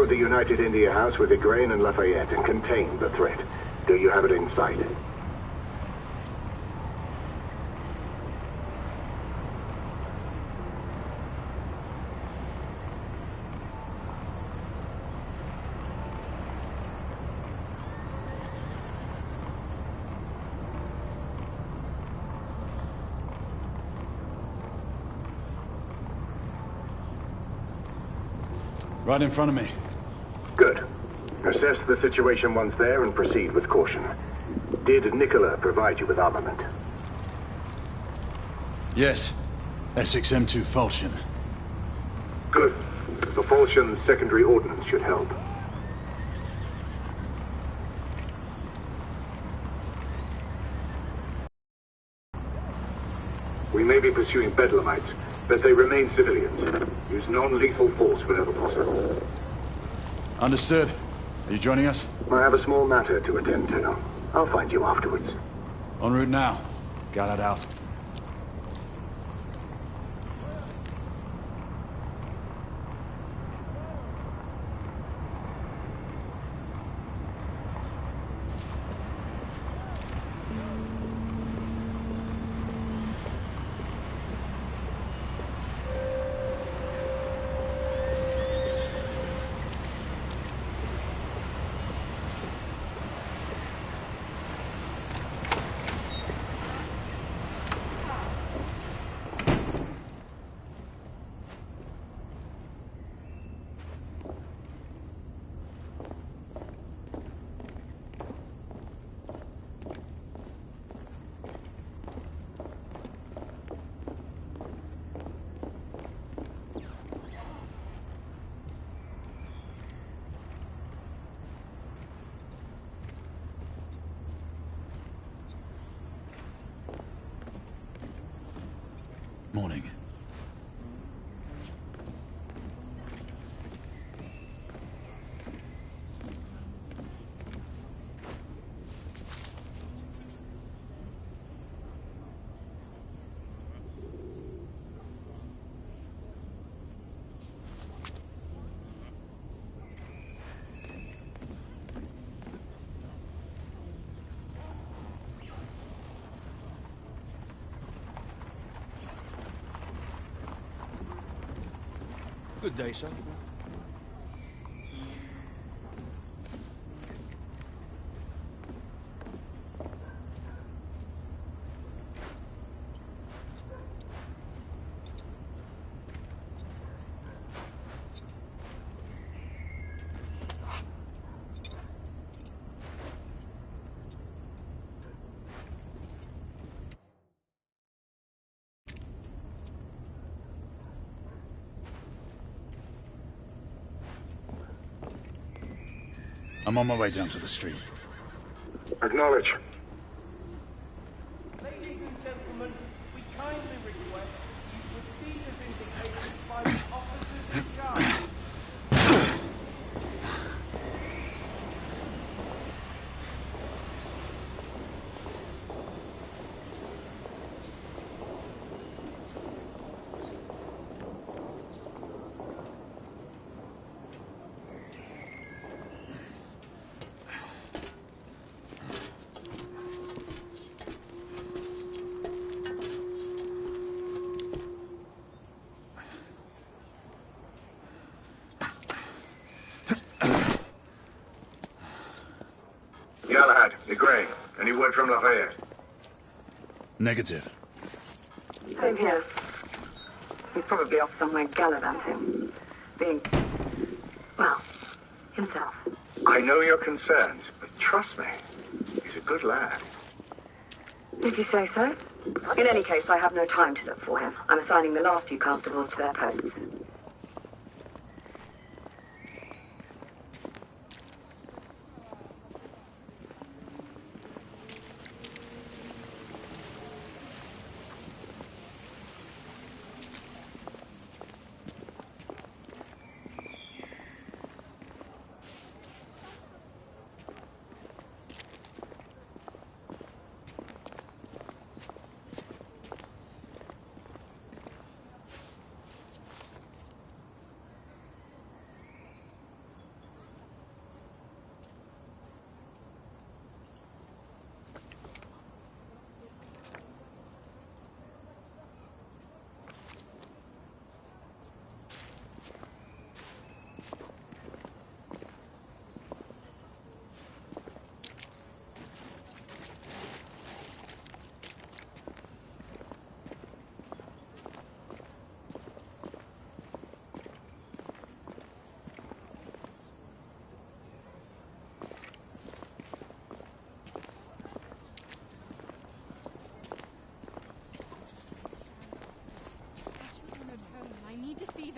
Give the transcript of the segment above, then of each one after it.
secured the United India House with Igraine and Lafayette and contained the threat. Do you have it in sight? Right in front of me. Good. Assess the situation once there and proceed with caution. Did Nicola provide you with armament? Yes. Essex M2 Falchion. Good. The Falchion's secondary ordnance should help. We may be pursuing Bedlamites, but they remain civilians. Use non-lethal force whenever possible. Understood. Are you joining us? I have a small matter to attend to. I'll find you afterwards. En route now. Gallard out. Morning. Good day, sir. I'm on my way down to the street. Acknowledge. Ladies and gentlemen, we kindly request you proceed as indicated by the officers in charge. Galahad, Igraine, any word from Lafayette? Negative. Same here. He's probably off somewhere gallivanting. Being, well, himself. I know your concerns, but trust me, he's a good lad. If you say so. In any case, I have no time to look for him. I'm assigning the last few constables to their posts.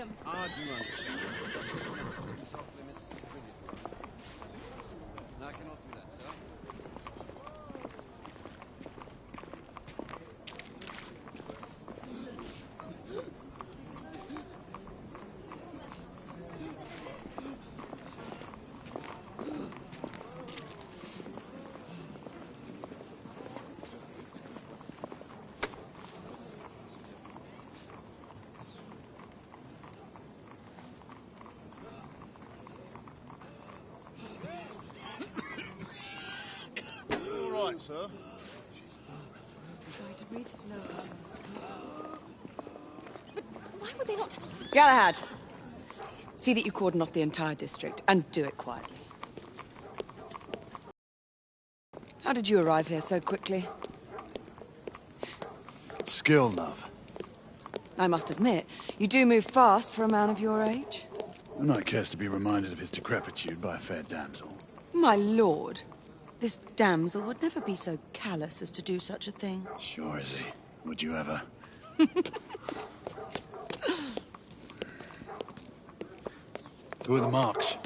them. I do understand. But you cannot set us off limits to civilians. I cannot do that, sir. Sir. Try to breathe slowly. But why would they not... Galahad, see that you cordon off the entire district, and do it quietly. How did you arrive here so quickly? Skill, love. I must admit, you do move fast for a man of your age. A knight cares to be reminded of his decrepitude by a fair damsel. My lord, this damsel would never be so callous as to do such a thing. Sure is he. Would you ever? Who are the marks?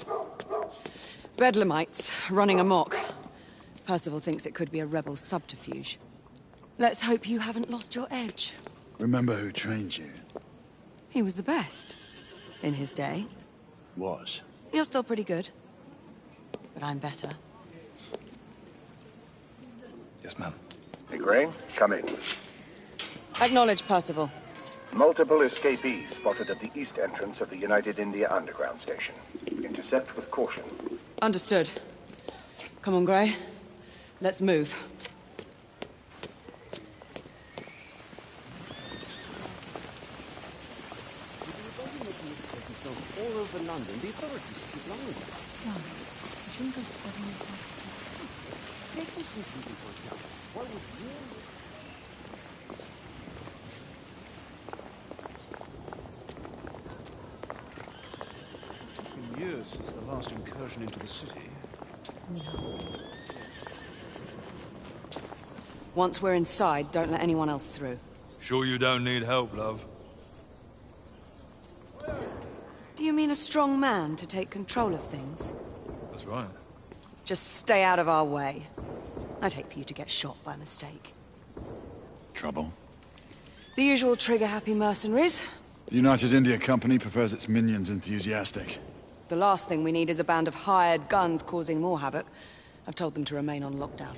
Bedlamites, running amok. Percival thinks it could be a rebel subterfuge. Let's hope you haven't lost your edge. Remember who trained you? He was the best. In his day. Was. You're still pretty good. But I'm better. Yes, ma'am. Hey, Gray, come in. Acknowledge, Percival. Multiple escapees spotted at the east entrance of the United India Underground Station. Intercept with caution. Understood. Come on, Gray. Let's move. All over London, the authorities keep lying to us. No, you shouldn't go spreading your past. Take this issue into account. Why would you... It's been years since the last incursion into the city. Once we're inside, don't let anyone else through. Sure you don't need help, love? Do you mean a strong man to take control of things? That's right. Just stay out of our way. I'd hate for you to get shot by mistake. Trouble? The usual trigger-happy mercenaries. The United India Company prefers its minions enthusiastic. The last thing we need is a band of hired guns causing more havoc. I've told them to remain on lockdown.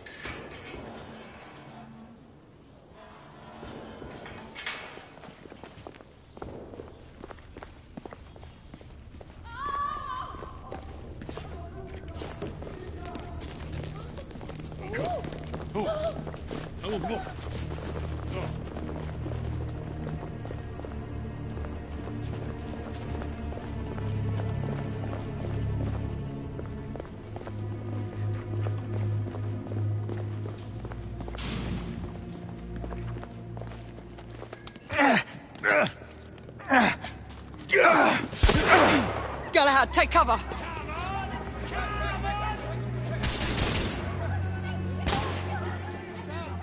Galahad, take cover!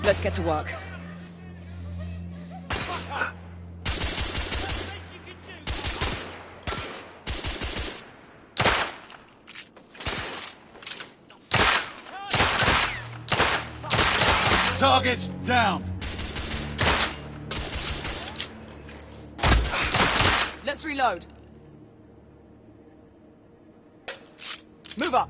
Let's get to work. Target down! Let's reload. Move up.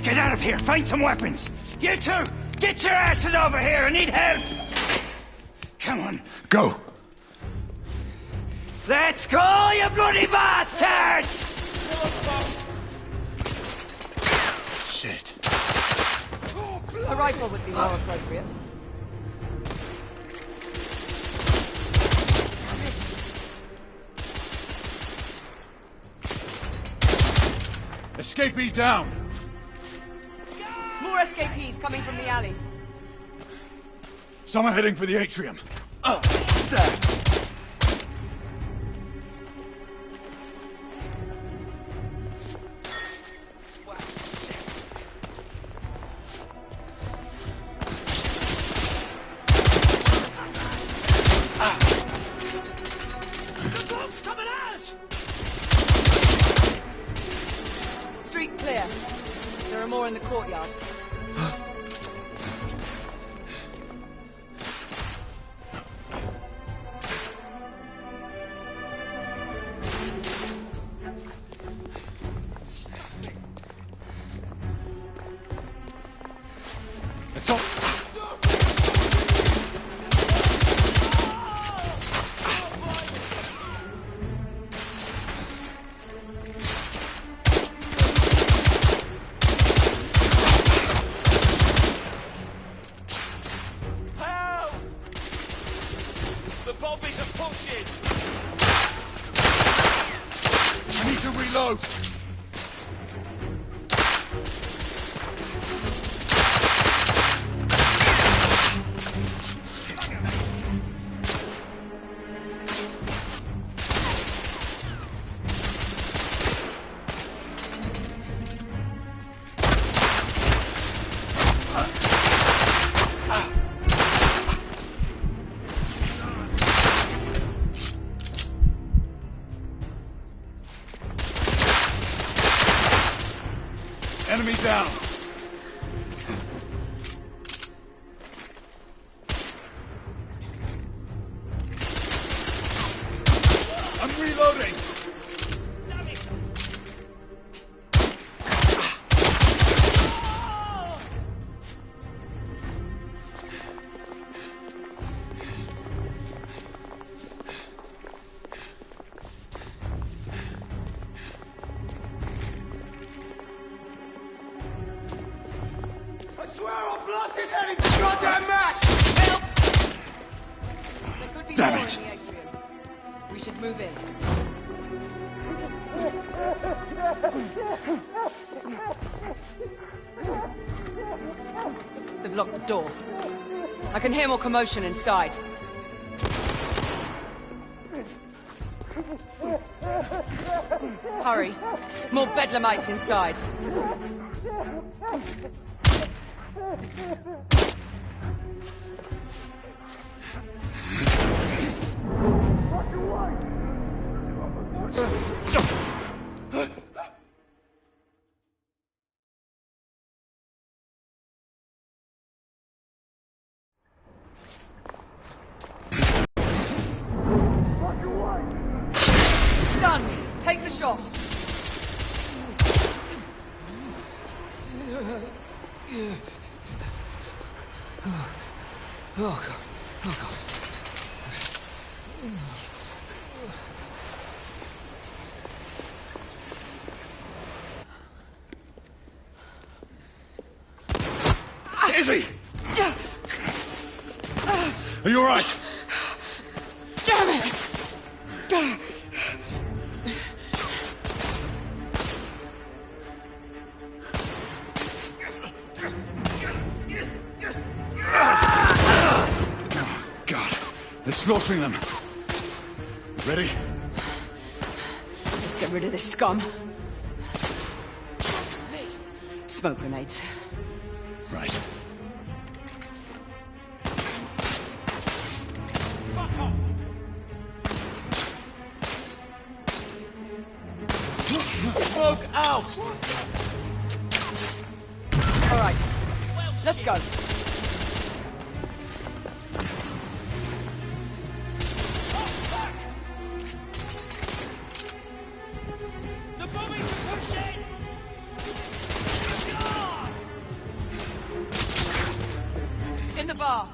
Get out of here! Find some weapons! You two! Get your asses over here! I need help! Come on. Go! Let's go, you bloody bastards! Shit. A rifle would be more appropriate. Escapee down! More escapees coming from the alley. Some are heading for the atrium. There. Street clear. There are more in the courtyard. It's all... The bobbies are pushing! I need to reload! Enemy down! I'm reloading! I swear I've lost his head into goddamn mash! Help! There could be Damn more it. in the atrium. We should move in. They've locked the door. I can hear more commotion inside. Hurry. More bedlamites inside. Stun! Take the shot! Oh god. Oh god. Izzy! Are you alright? Damn it! God, they're slaughtering them. Ready? Let's get rid of this scum. Smoke grenades. Right. Smoke out! All right. Let's go. The bobbies are pushing! In the bar.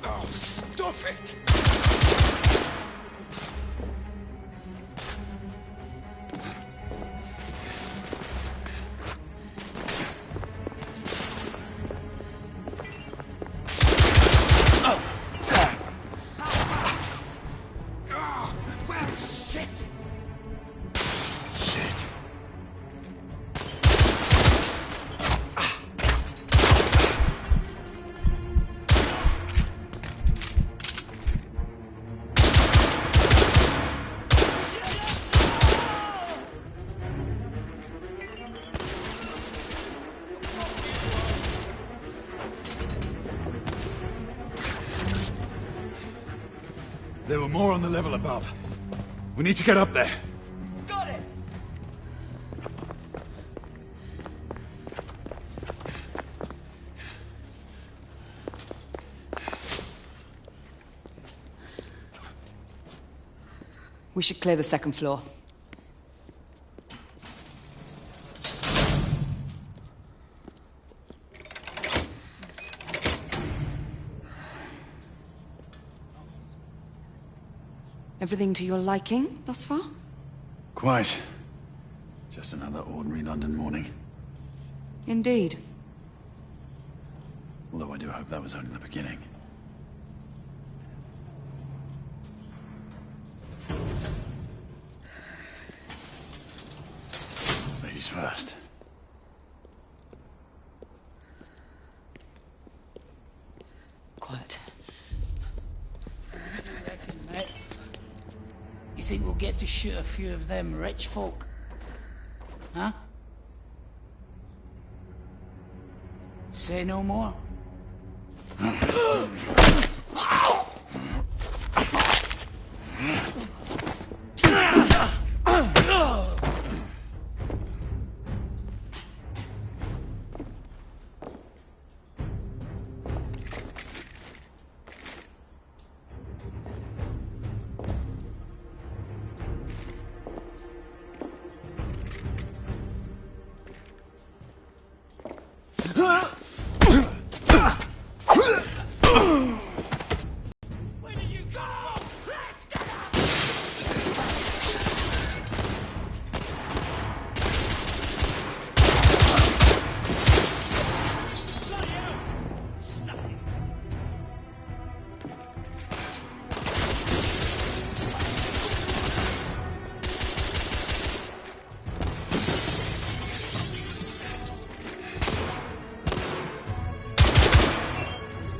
Oh, stuff it! There were more on the level above. We need to get up there. Got it. We should clear the second floor. Everything to your liking thus far? Quite. Just another ordinary London morning. Indeed. Although I do hope that was only the beginning. Ladies first. Quiet. Mate, you think we'll get to shoot a few of them rich folk? Huh? Say no more.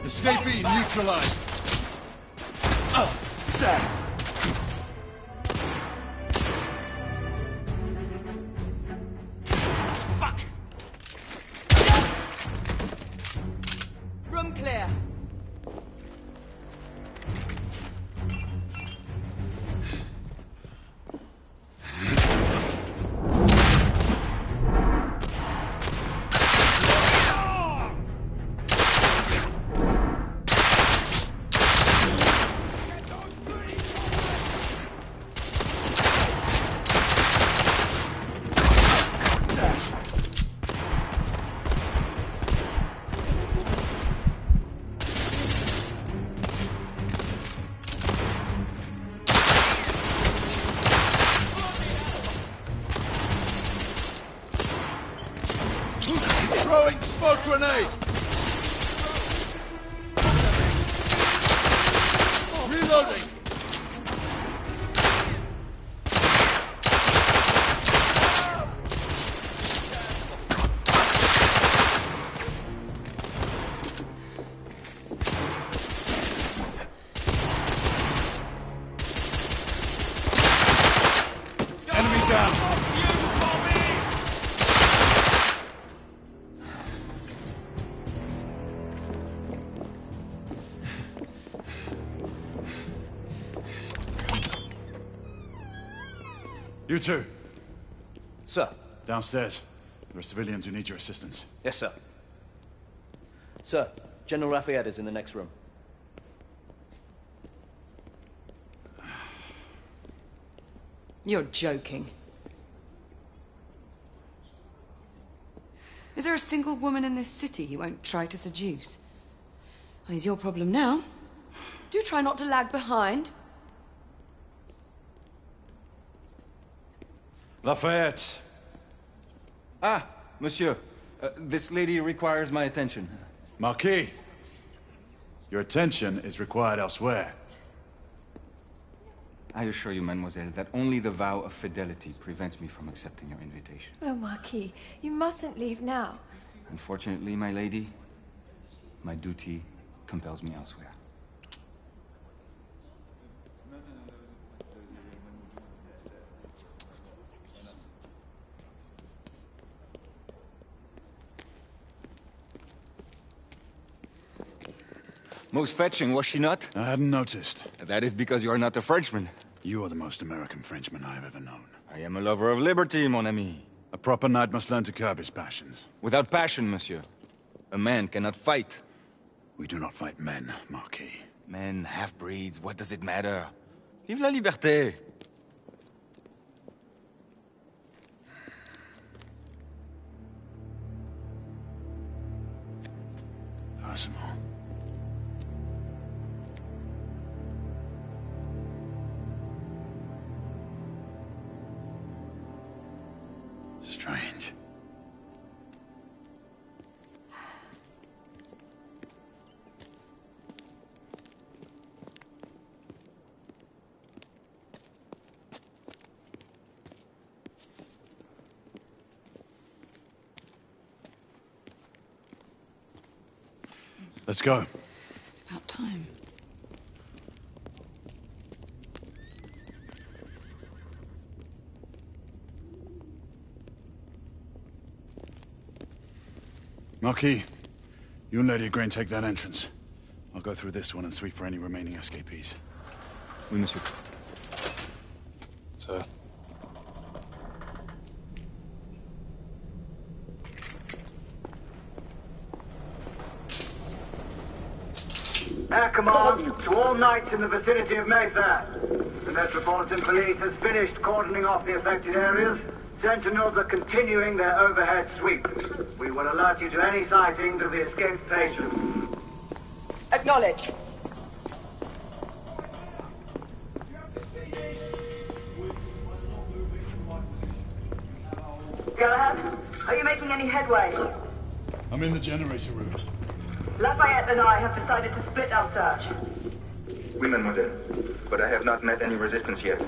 Escapee neutralized. Fuck! Room clear. Throwing smoke grenade! Reloading! Enemy down! You two. Sir. Downstairs. There are civilians who need your assistance. Yes, sir. Sir, General Lafayette is in the next room. You're joking. Is there a single woman in this city you won't try to seduce? Well, it's your problem now. Do try not to lag behind. Lafayette. Ah, monsieur. This lady requires my attention. Marquis, your attention is required elsewhere. I assure you, mademoiselle, that only the vow of fidelity prevents me from accepting your invitation. Oh, Marquis, you mustn't leave now. Unfortunately, my lady, my duty compels me elsewhere. Most fetching, was she not? I hadn't noticed. That is because you are not a Frenchman. You are the most American Frenchman I have ever known. I am a lover of liberty, mon ami. A proper knight must learn to curb his passions. Without passion, monsieur, a man cannot fight. We do not fight men, Marquis. Men, half-breeds, what does it matter? Vive la liberté! personal. Strange. Let's go. It's about time. Marquis, you and Lady Grain take that entrance. I'll go through this one and sweep for any remaining escapees. Oui, monsieur. Sir. Air Command to all knights in the vicinity of Mayfair. The Metropolitan Police has finished cordoning off the affected areas. Sentinels are continuing their overhead sweep. We will alert you to any sightings of the escaped patients. Acknowledge. Galahad, are you making any headway? I'm in the generator room. Lafayette and I have decided to split our search. Oui, mademoiselle. But I have not met any resistance yet.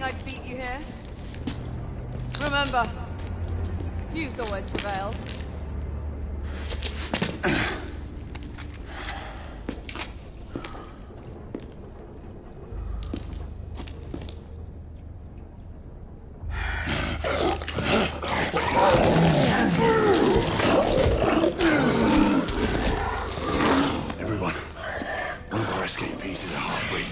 I'd beat you here. Remember, youth always prevails. Everyone, one of our escapees is a half-breed.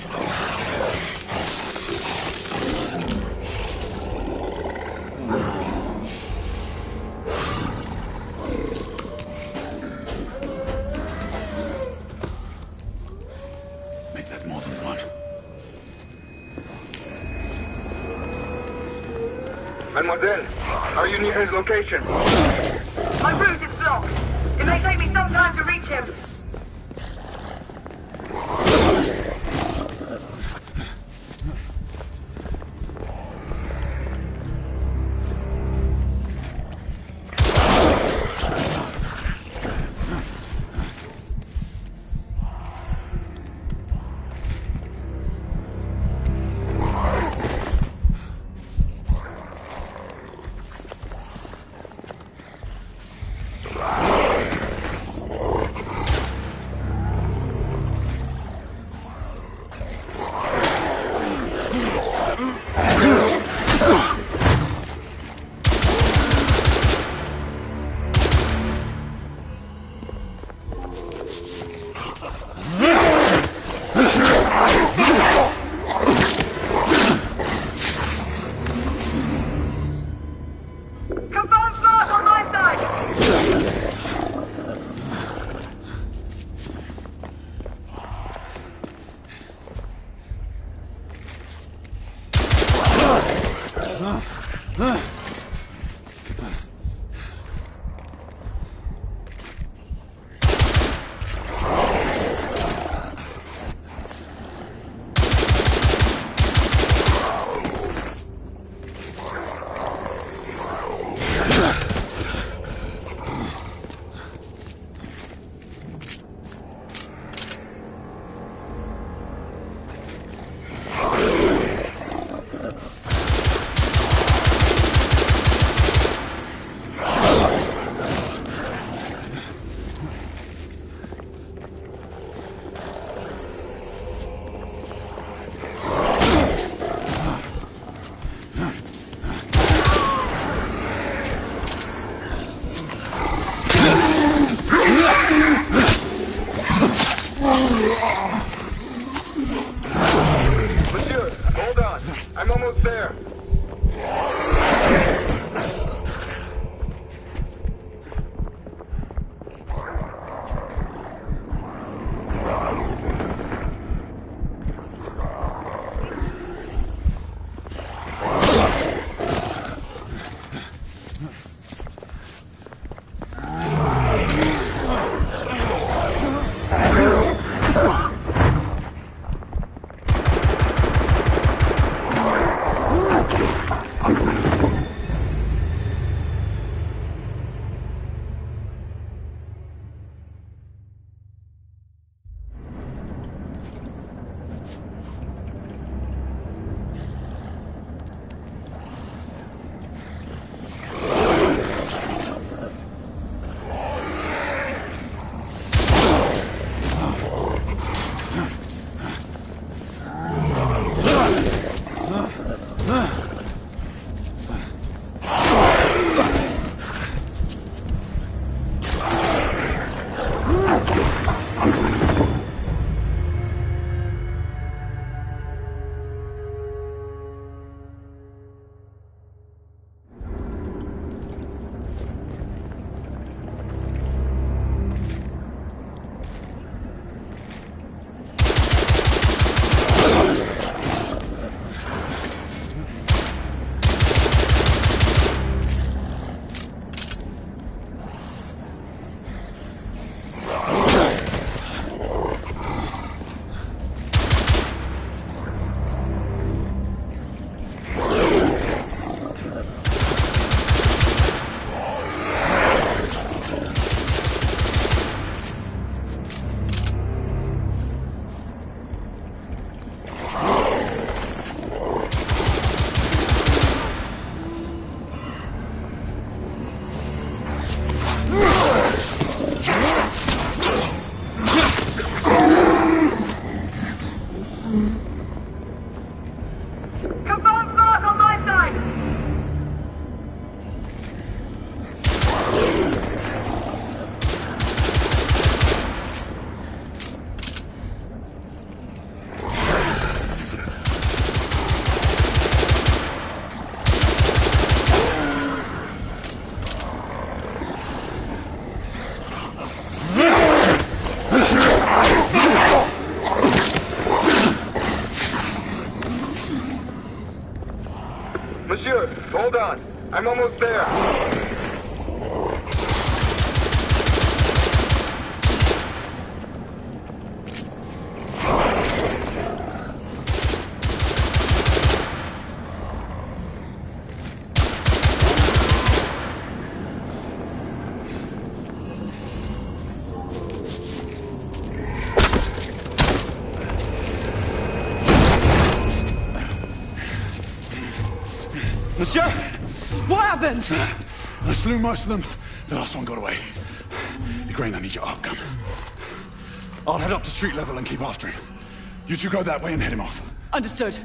Mademoiselle, are you near his location? My route is blocked. It may take me some time to reach him. Monsieur, hold on. I'm almost there. Monsieur! What happened? I slew most of them. The last one got away. Igraine, I need your arc gun. I'll head up to street level and keep after him. You two go that way and head him off. Understood.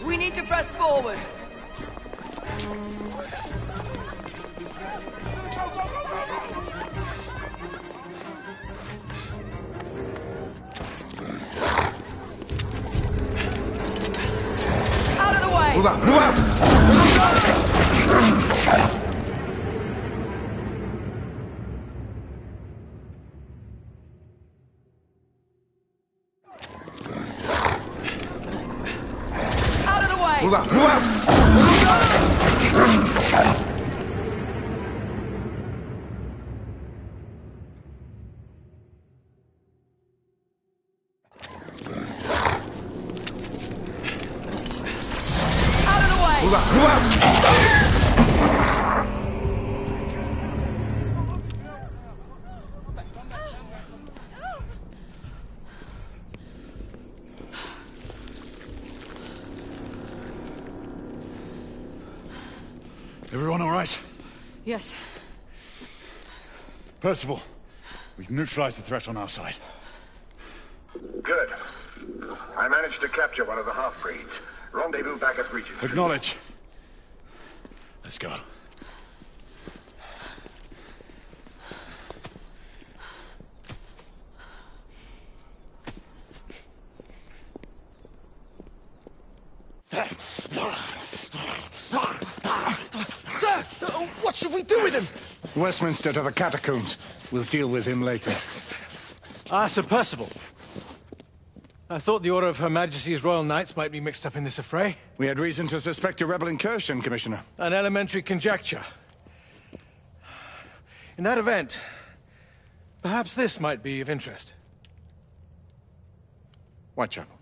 We need to press forward. Out of the way! Move out! Move out! Move out! Move out! Out of the way! Move out! Move out! Everyone all right? Yes. Percival, we've neutralized the threat on our side. Good. I managed to capture one of the half-breeds. Rendezvous back at Regent. Acknowledge. Let's go. Sir! What should we do with him? Westminster to the catacombs. We'll deal with him later. Ah, Sir Percival. I thought the Order of Her Majesty's Royal Knights might be mixed up in this affray. We had reason to suspect a rebel incursion, Commissioner. An elementary conjecture. In that event, perhaps this might be of interest. Whitechapel?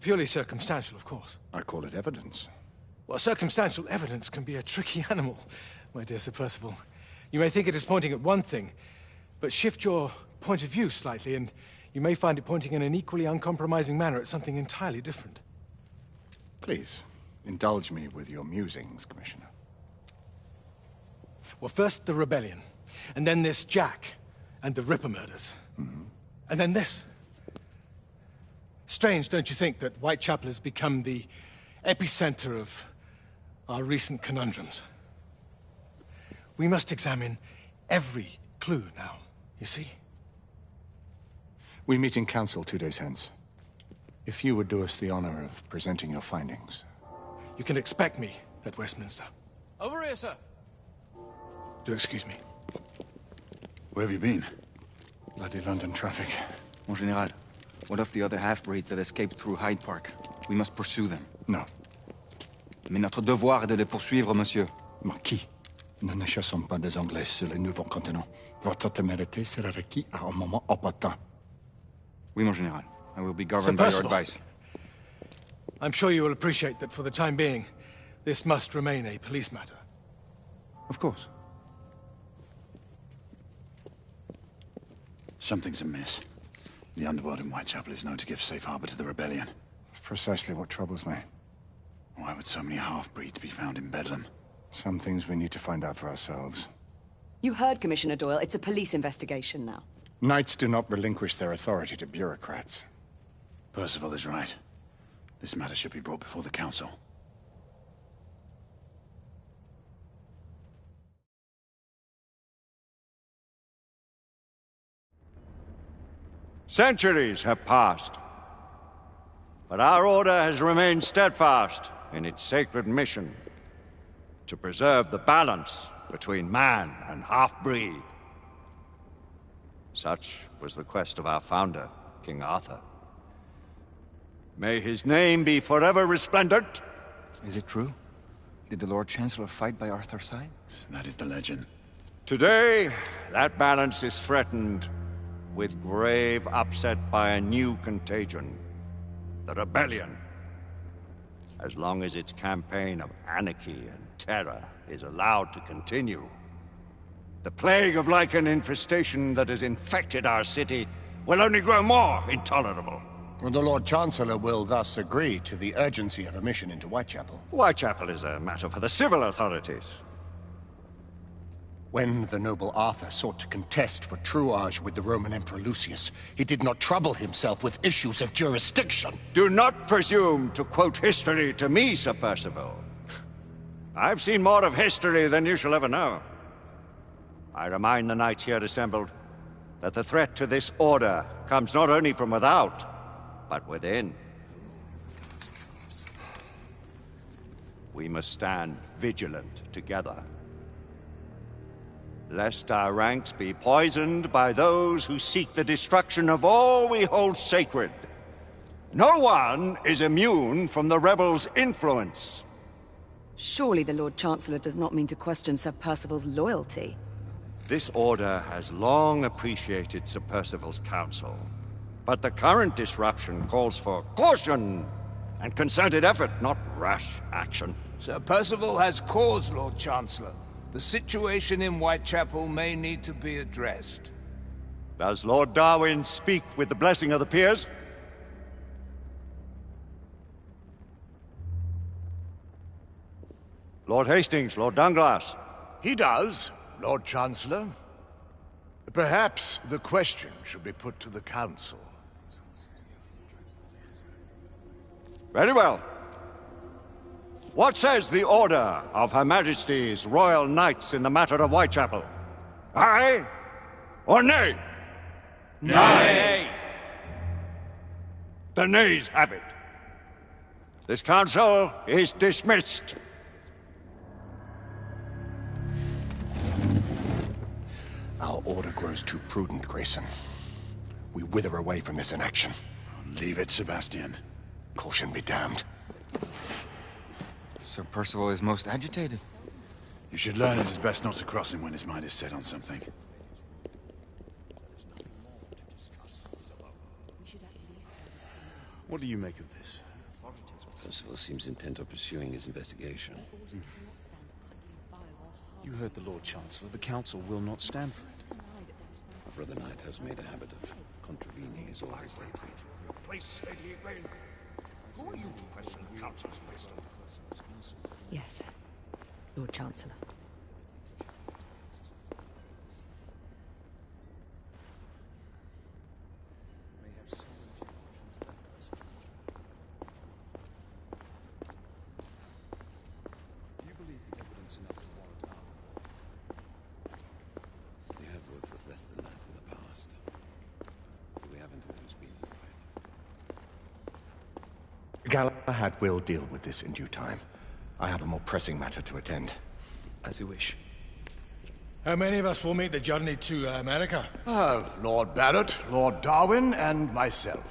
Purely circumstantial, of course. I call it evidence. Well, circumstantial evidence can be a tricky animal, my dear Sir Percival. You may think it is pointing at one thing, but shift your point of view slightly, and you may find it pointing in an equally uncompromising manner at something entirely different. Please, indulge me with your musings, Commissioner. Well, first the rebellion, and then this Jack, and the Ripper murders. And then this. Strange, don't you think, that Whitechapel has become the epicenter of our recent conundrums? We must examine every clue now, you see? We meet in council 2 days hence. If you would do us the honor of presenting your findings. You can expect me at Westminster. Over here, sir. Do excuse me. Where have you been? Bloody London traffic. Mon Général, what of the other half-breeds that escaped through Hyde Park? We must pursue them. No. Mais notre devoir est de les poursuivre, monsieur. Marquis, nous ne chassons pas des Anglais sur le nouveau continent. Votre témérité sera requise à un moment opportun. Oui, mon Général. I will be governed by your advice. I'm sure you will appreciate that for the time being, this must remain a police matter. Of course. Something's amiss. The underworld in Whitechapel is known to give safe harbor to the rebellion. Precisely what troubles me. Why would so many half-breeds be found in Bedlam? Some things we need to find out for ourselves. You heard Commissioner Doyle. It's a police investigation now. Knights do not relinquish their authority to bureaucrats. Percival is right. This matter should be brought before the council. Centuries have passed, but our order has remained steadfast in its sacred mission to preserve the balance between man and half-breed. Such was the quest of our founder, King Arthur. May his name be forever resplendent. Is it true? Did the Lord Chancellor fight by Arthur's side? That is the legend. Today, that balance is threatened with grave upset by a new contagion, the rebellion. As long as its campaign of anarchy and terror is allowed to continue, the plague of Lycan infestation that has infected our city will only grow more intolerable. Well, the Lord Chancellor will thus agree to the urgency of a mission into Whitechapel. Whitechapel is a matter for the civil authorities. When the noble Arthur sought to contest for truage with the Roman Emperor Lucius, he did not trouble himself with issues of jurisdiction. Do not presume to quote history to me, Sir Percival. I've seen more of history than you shall ever know. I remind the knights here assembled that the threat to this order comes not only from without, but within. We must stand vigilant together, lest our ranks be poisoned by those who seek the destruction of all we hold sacred. No one is immune from the rebels' influence. Surely the Lord Chancellor does not mean to question Sir Percival's loyalty. This order has long appreciated Sir Percival's counsel, but the current disruption calls for caution and concerted effort, not rash action. Sir Percival has cause, Lord Chancellor. The situation in Whitechapel may need to be addressed. Does Lord Darwin speak with the blessing of the peers? Lord Hastings, Lord Dunglass. He does, Lord Chancellor. Perhaps the question should be put to the Council. Very well. What says the Order of Her Majesty's Royal Knights in the matter of Whitechapel? Aye or nay? Nay. The nays have it. This council is dismissed. Our order grows too prudent, Grayson. We wither away from this inaction. Leave it, Sebastian. Caution be damned. Sir Percival is most agitated. You should learn it is best not to cross him when his mind is set on something. What do you make of this? Percival seems intent on pursuing his investigation. You heard the Lord Chancellor. The Council will not stand for it. My brother Knight has made a habit of contravening his orders lately. Place Lady Egwene. Who are you to question the Council's wisdom? Yes, Lord Chancellor. We have worked with less than that in the past. But we haven't always been right. Galahad will deal with this in due time. I have a more pressing matter to attend. As you wish. How many of us will make the journey to America? Lord Barrett, Lord Darwin, and myself.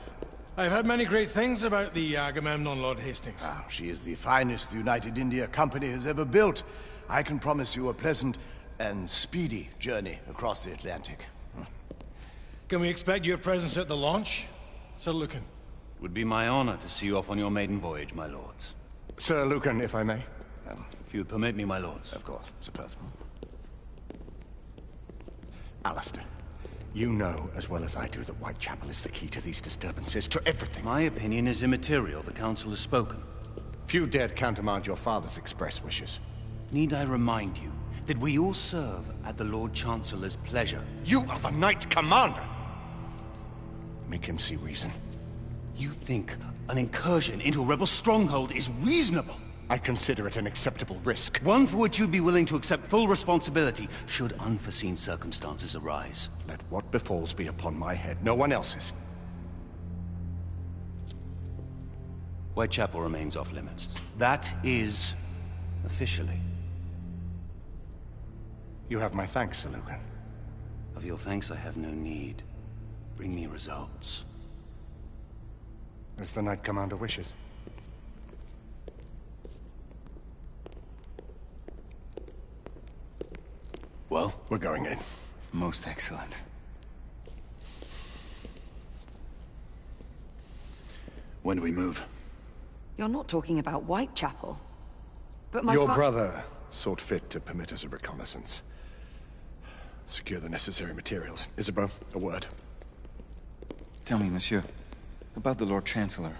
I've heard many great things about the Agamemnon, Lord Hastings. She is the finest the United India Company has ever built. I can promise you a pleasant and speedy journey across the Atlantic. Can we expect your presence at the launch, Sir Lucan? It would be my honor to see you off on your maiden voyage, my lords. Sir Lucan, if I may. If you would permit me, my lords. Of course, Sir Percival. Alistair, you know as well as I do that Whitechapel is the key to these disturbances, to everything. My opinion is immaterial. The Council has spoken. Few dared countermand your father's express wishes. Need I remind you that we all serve at the Lord Chancellor's pleasure? You are the Knight Commander! Make him see reason. You think an incursion into a rebel stronghold is reasonable? I consider it an acceptable risk. One for which you'd be willing to accept full responsibility should unforeseen circumstances arise. Let what befalls be upon my head, no one else's. Whitechapel remains off limits. That is... officially. You have my thanks, Sir Lucan. Of your thanks I have no need. Bring me results. As the Knight Commander wishes. Well? We're going in. Most excellent. When do we move? You're not talking about Whitechapel. But my Your brother sought fit to permit us a reconnaissance. Secure the necessary materials. Isabeau, a word. Tell me, monsieur, about the Lord Chancellor.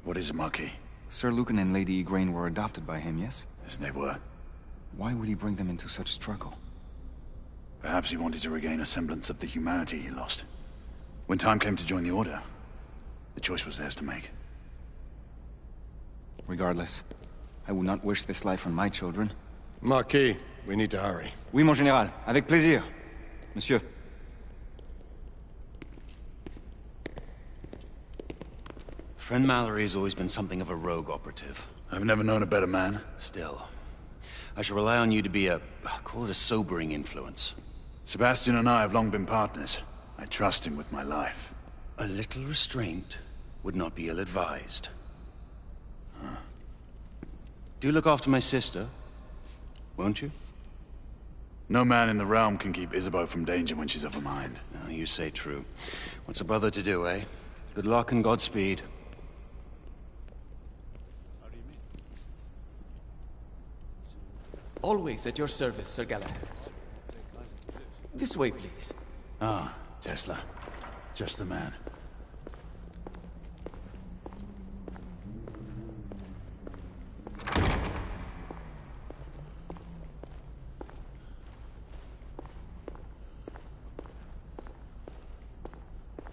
What is it, Marquis? Sir Lucan and Lady Egwene were adopted by him, yes? Yes, they were. Why would he bring them into such struggle? Perhaps he wanted to regain a semblance of the humanity he lost. When time came to join the Order, the choice was theirs to make. Regardless, I would not wish this life on my children. Marquis, we need to hurry. Oui, mon général. Avec plaisir. Monsieur. Friend Mallory has always been something of a rogue operative. I've never known a better man. Still, I shall rely on you to be call it a sobering influence. Sebastian and I have long been partners. I trust him with my life. A little restraint would not be ill-advised. Do look after my sister, won't you? No man in the realm can keep Isabeau from danger when she's of a mind. Oh, you say true. What's a brother to do, eh? Good luck and Godspeed. Always at your service, Sir Galahad. This way, please. Ah, Tesla. Just the man.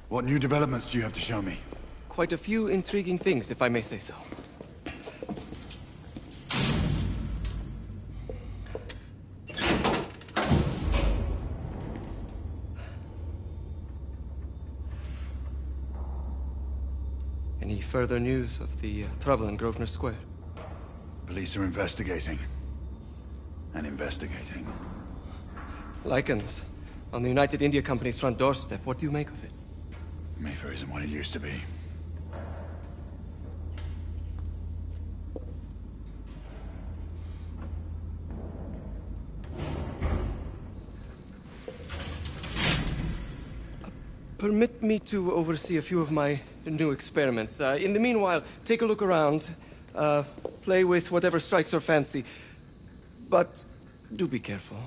What new developments do you have to show me? Quite a few intriguing things, if I may say so. Any further news of the trouble in Grosvenor Square? Police are investigating. And investigating. Lycans, on the United India Company's front doorstep. What do you make of it? Mayfair isn't what it used to be. Permit me to oversee a few of my new experiments. In the meanwhile, take a look around. Play with whatever strikes your fancy. But do be careful.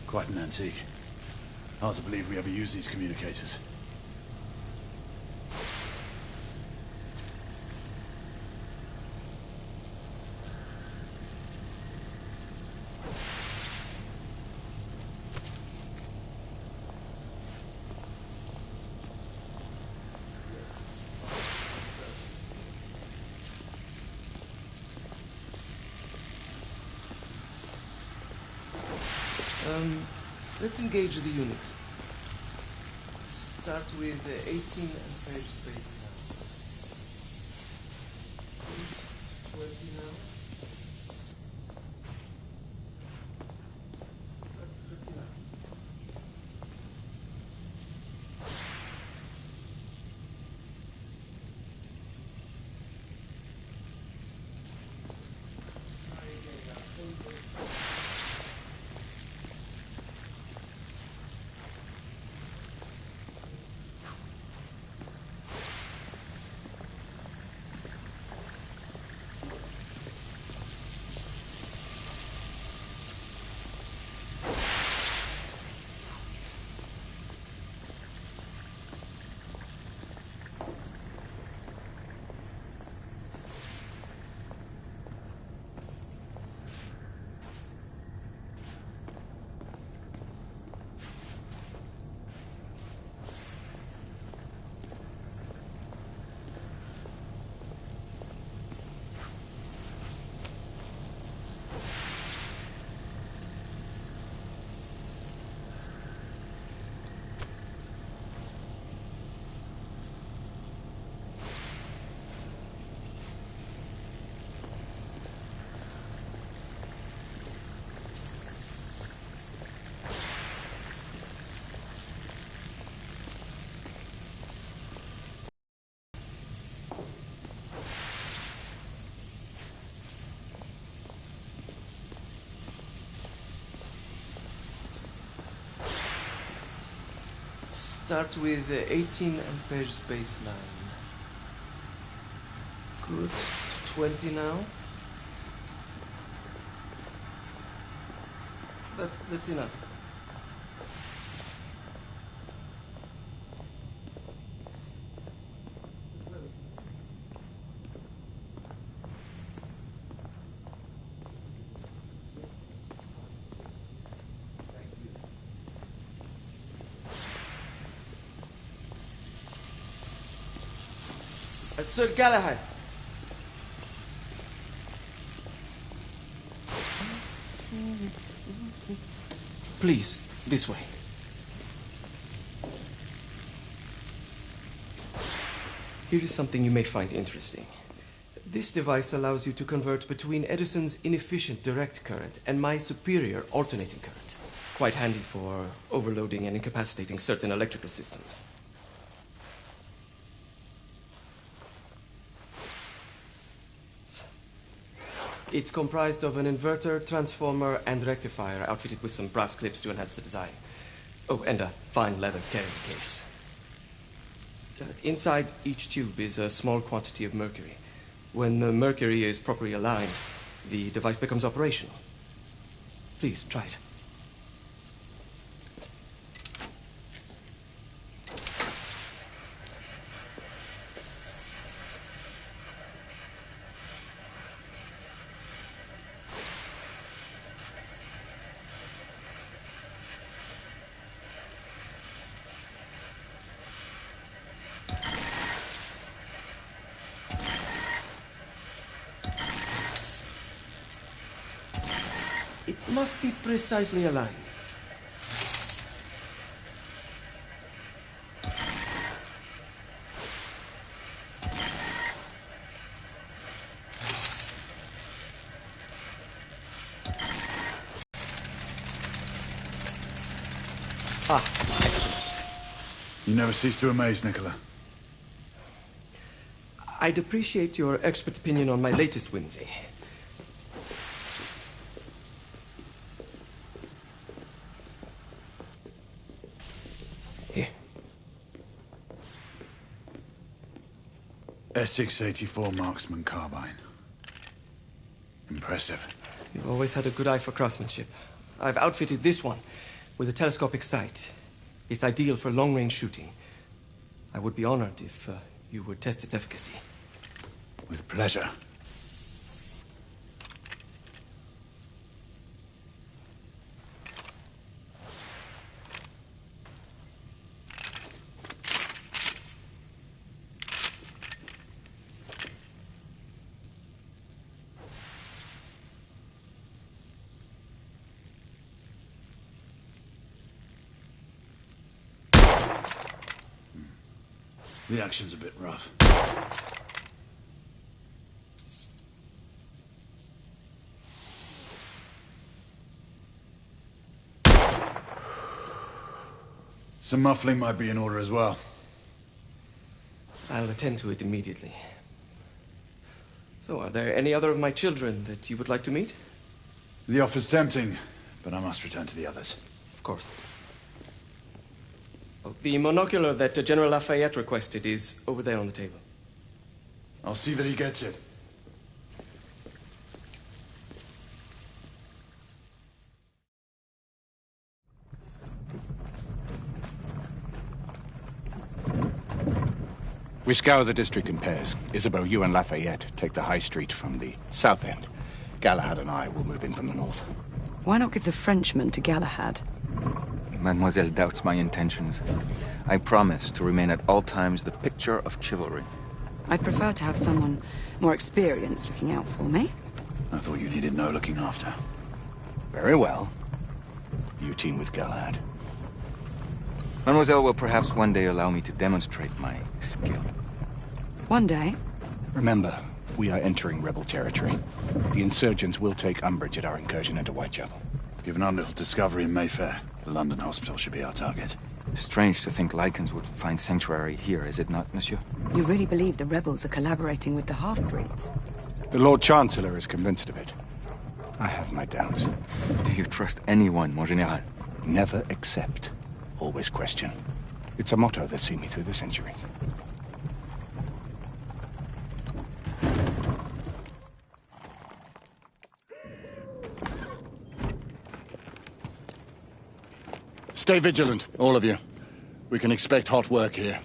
Quite an antique. Hard to believe we ever use these communicators. Let's engage the unit. Start with 18 ampere space now. 20 now. 30 now. Start with 18 amperes baseline. Good. 20 now. That's enough. Sir Galahad. Please, this way. Here is something you may find interesting. This device allows you to convert between Edison's inefficient direct current and my superior alternating current. Quite handy for overloading and incapacitating certain electrical systems. It's comprised of an inverter, transformer, and rectifier outfitted with some brass clips to enhance the design. Oh, and a fine leather carrying case. Inside each tube is a small quantity of mercury. When the mercury is properly aligned, the device becomes operational. Please, try it. It must be precisely aligned. Excellent. You never cease to amaze, Nicola. I'd appreciate your expert opinion on my latest whimsy. Here. Essex 84 Marksman Carbine. Impressive. You've always had a good eye for craftsmanship. I've outfitted this one with a telescopic sight. It's ideal for long-range shooting. I would be honored if you would test its efficacy. With pleasure. The action's a bit rough. Some muffling might be in order as well. I'll attend to it immediately. So, are there any other of my children that you would like to meet? The offer's tempting, but I must return to the others. Of course. Oh, the monocular that General Lafayette requested is over there on the table. I'll see that he gets it. We scour the district in pairs. Isabeau, you and Lafayette take the high street from the south end. Galahad and I will move in from the north. Why not give the Frenchman to Galahad? Mademoiselle doubts my intentions. I promise to remain at all times the picture of chivalry. I'd prefer to have someone more experienced looking out for me. I thought you needed no looking after. Very well. You team with Galahad. Mademoiselle will perhaps one day allow me to demonstrate my skill. One day? Remember, we are entering rebel territory. The insurgents will take umbrage at our incursion into Whitechapel. Given our little discovery in Mayfair, the London hospital should be our target. Strange to think Lycans would find sanctuary here, is it not, monsieur? You really believe the rebels are collaborating with the half-breeds? The Lord Chancellor is convinced of it. I have my doubts. Do you trust anyone, mon général? Never accept. Always question. It's a motto that's seen me through the centuries. Stay vigilant, all of you. We can expect hot work here.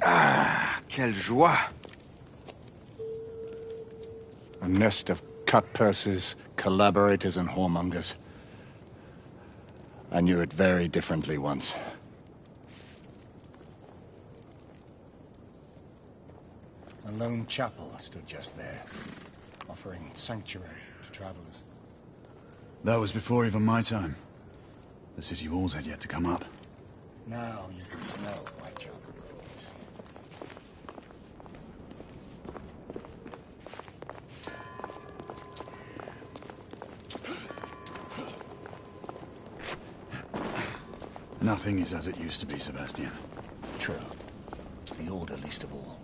Ah, quelle joie! A nest of cut-pursers, collaborators, and whoremongers. I knew it very differently once. A lone chapel stood just there, offering sanctuary to travelers. That was before even my time. The city walls had yet to come up. Now you can smell Whitechapel. Nothing is as it used to be, Sebastian. True. The Order least of all.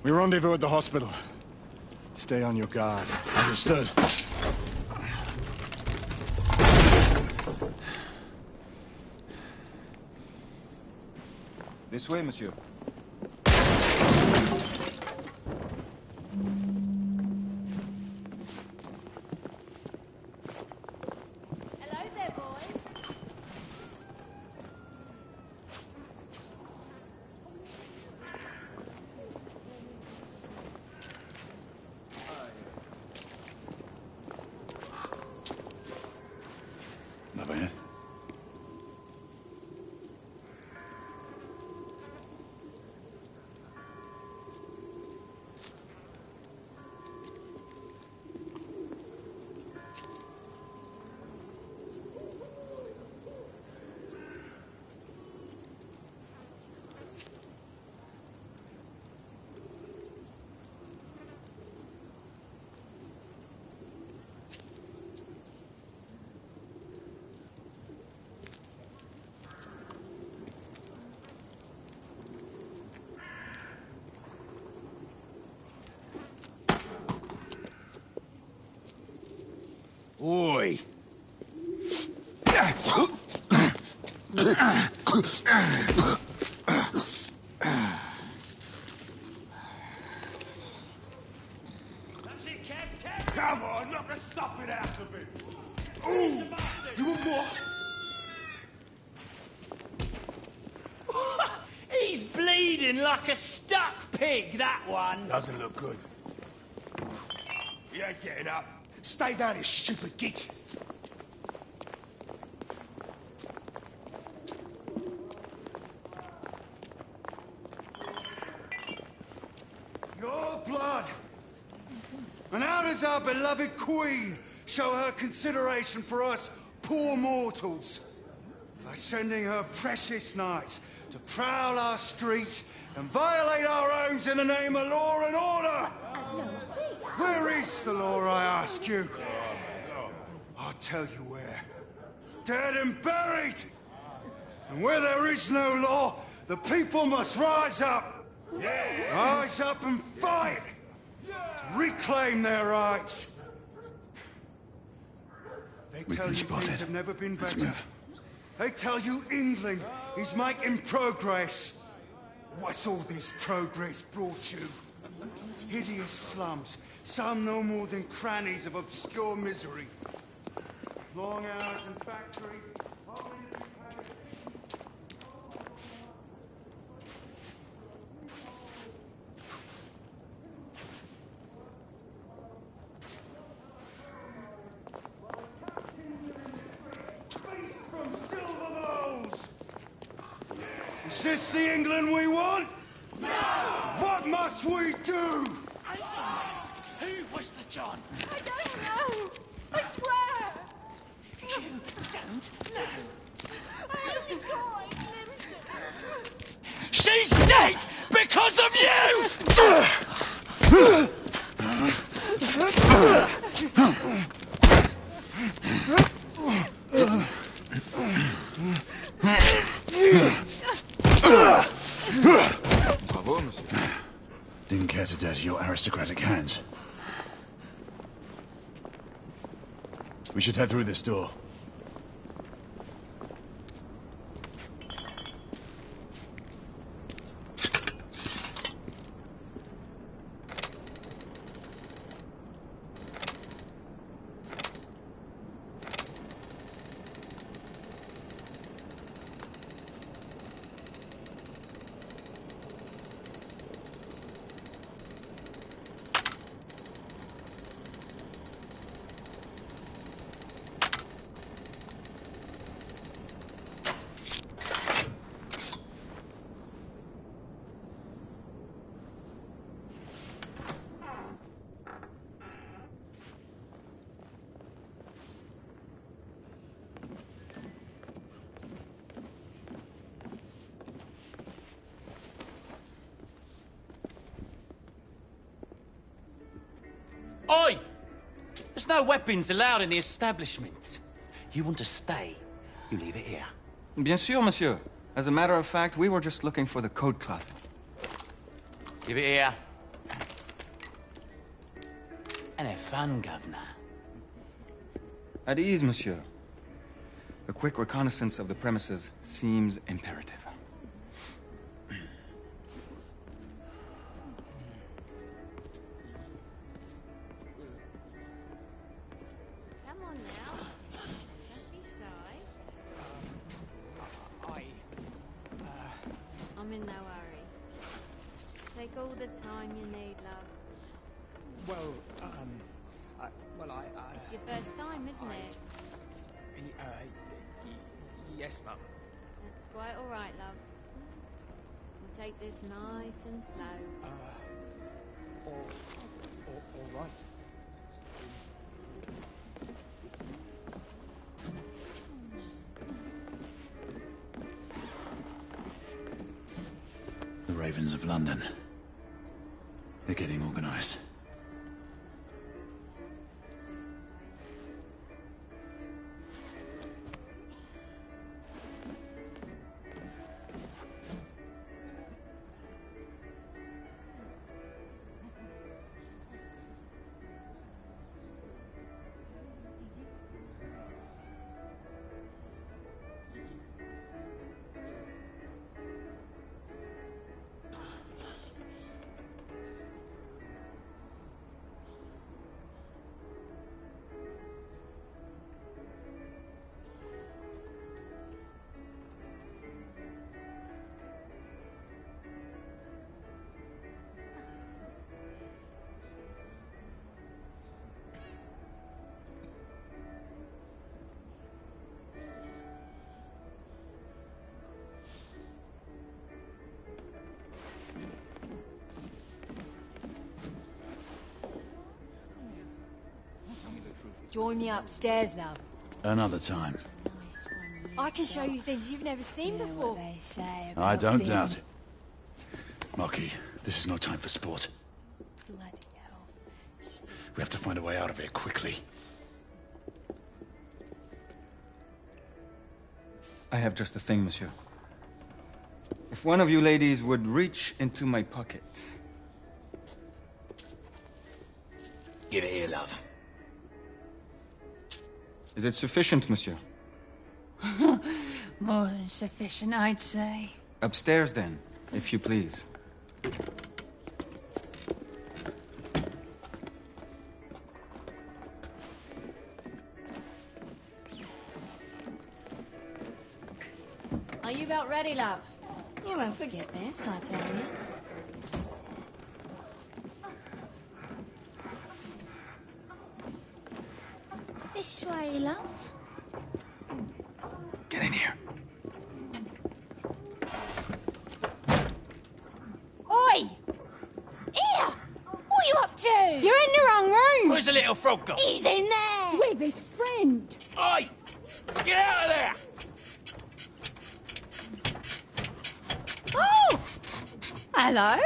We rendezvous at the hospital. Stay on your guard. Understood. This way, monsieur. Lafayette? Oi! Come on, knock a stop it out of him! Ooh! You want more? He's bleeding like a stuck pig, that one. Doesn't look good. He ain't getting up. Stay down, you stupid git! Your blood! And how does our beloved Queen show her consideration for us poor mortals? By sending her precious knights to prowl our streets and violate our homes in the name of law and order! Where is the law, I ask you? I'll tell you where. Dead and buried! And where there is no law, the people must rise up! Rise up and fight! To reclaim their rights! They tell you things have never been better. They tell you England is making progress. What's all this progress brought you? Hideous slums, some no more than crannies of obscure misery. Long hours in factories. Is this the England we want? No! What must we do? Who was the John? I don't know. I swear. You don't know. I only thought I glimpsed it. She's dead because of you! Bravo, monsieur. Didn't care to dirty your aristocratic hands. We should head through this door. Oi! There's no weapons allowed in the establishment. You want to stay, you leave it here. Bien sûr, monsieur. As a matter of fact, we were just looking for the code closet. Give it here. And have fun, Governor. At ease, monsieur. A quick reconnaissance of the premises seems imperative. Come on now. Don't be shy. I'm in no hurry. Take all the time you need, love. Well, It's your first time, isn't it? Yes, Mum. That's quite all right, love. We'll take this nice and slow. All right. The Ravens of London. They're getting organized. Join me upstairs, love. Another time. I can show you things you've never seen before. They say I don't doubt it. Marquis, this is no time for sport. Bloody hell. We have to find a way out of here quickly. I have just the thing, monsieur. If one of you ladies would reach into my pocket. Give it here, love. Is it sufficient, monsieur? More than sufficient, I'd say. Upstairs, then, if you please. Are you about ready, love? You won't forget this, I tell you. This way, love. Get in here. Oi! Here! What are you up to? You're in the wrong room! Where's the little frog gone? He's in there! With his friend! Oi! Get out of there! Oh! Hello?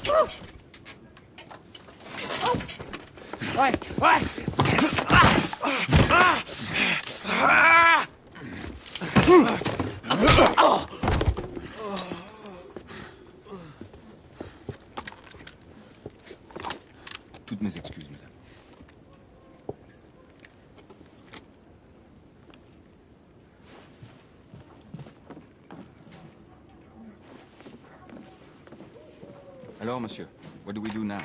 Oh! Toutes mes excuses, madame. Alors, monsieur, what do we do now?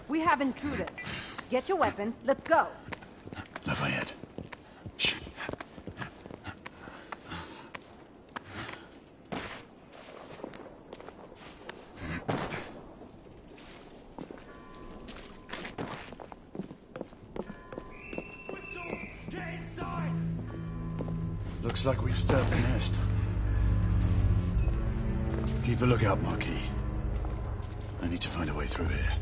We have intruders. Get your weapons. Let's go. Lafayette. Shh. Get inside! Looks like we've stirred the nest. Keep a lookout, Marquis. I need to find a way through here.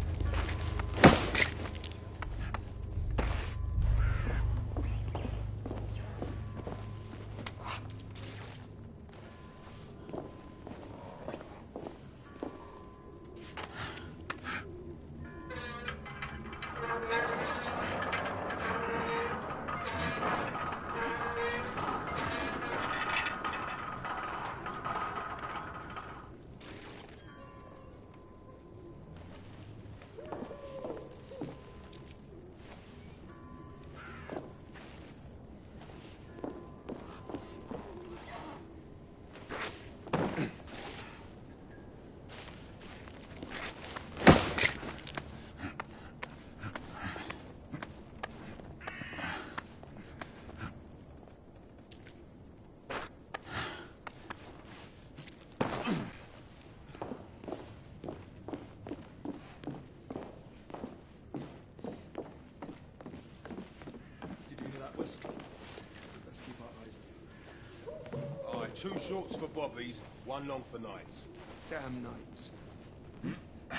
Aye, 2 shorts for bobbies, 1 long for nights. Damn nights.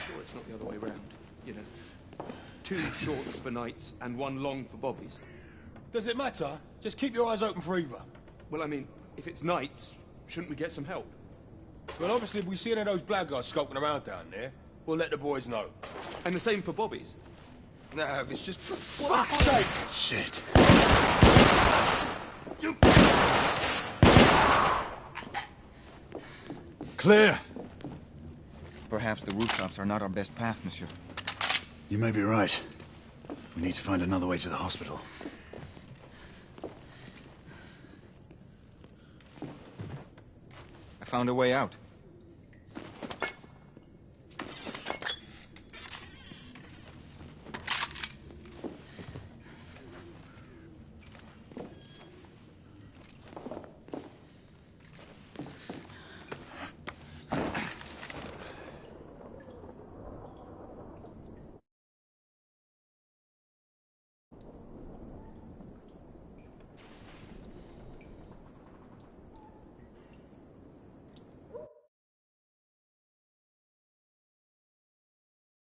Sure it's not the other way round, you know. 2 shorts for nights and 1 long for bobbies. Does it matter? Just keep your eyes open for either. Well, I mean, if it's nights, shouldn't we get some help? Well, obviously, if we see any of those blackguards skulking around down there, we'll let the boys know. And the same for bobbies? No, it's just for fuck's sake! Shit. Clear. Perhaps the rooftops are not our best path, monsieur. You may be right. We need to find another way to the hospital. I found a way out.